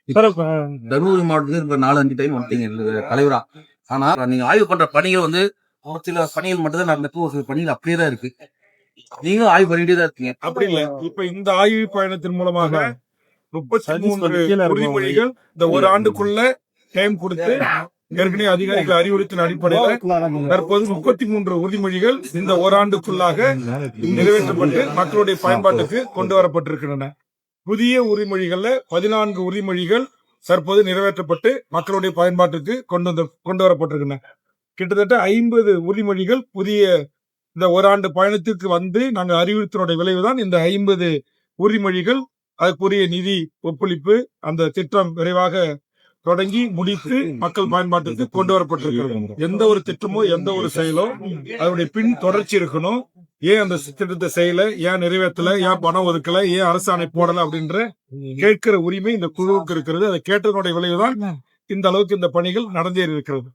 தருமபுரி மாவட்டத்துக்கு 4-5 டைம் வந்துட்டீங்க தலைவரா. ஆனா நீங்க ஆய்வு பண்ற பணிகள் வந்து ஒரு சில பணிகள் மட்டும் தான் நடந்துட்டு ஒரு சில பணிகள் அப்படியே தான் இருக்கு. நீங்களும் ஆய்வு பண்ணிட்டே தான் இருக்கீங்க. அப்படி இல்ல. இப்ப இந்த ஆய்வு பயணத்தின் மூலமாக 33 உறுதிமொழிகள் இந்த ஒரு ஆண்டுக்குள்ள டைம் கொடுத்து ஏற்கனவே அதிகாரிகள் அறிவுறுத்தின அடிப்படையில் தற்போது 33 உறுதிமொழிகள் இந்த ஓராண்டுக்குள்ளாக நிறைவேற்றப்பட்டு மக்களுடைய பயன்பாட்டுக்கு கொண்டு வரப்பட்டிருக்கின்றன. புதிய உறுதிமொழிகள்ல 14 உறுதிமொழிகள் தற்போது நிறைவேற்றப்பட்டு மக்களுடைய பயன்பாட்டுக்கு கொண்டு வரப்பட்டிருக்கின்றன. கிட்டத்தட்ட 50 உறுதிமொழிகள் புதிய இந்த ஓராண்டு பயணத்திற்கு வந்து நாங்கள் அறிவுறுத்தினுடைய விளைவுதான் இந்த 50 உறுதிமொழிகள். அதுக்குரிய நிதி ஒப்பளிப்பு, அந்த திட்டம் விரைவாக தொடங்கி முடித்து மக்கள் பயன்பாட்டுக்கு கொண்டு வரப்பட்டிருக்கிறது. எந்த ஒரு திட்டமோ எந்த ஒரு செயலோ அதனுடைய பின் தொடர்ச்சி இருக்கணும். ஏன் அந்த திட்டத்தை செய்யல, ஏன் நிறைவேற்றல, ஏன் பணம் ஒதுக்கல, ஏன் அரசாணை போடல அப்படின்ற கேட்கிற உரிமை இந்த குழுவுக்கு இருக்கிறது. அதை கேட்டதனுடைய விளைவுதான் இந்த அளவுக்கு இந்த பணிகள் நடந்தேறி இருக்கிறது.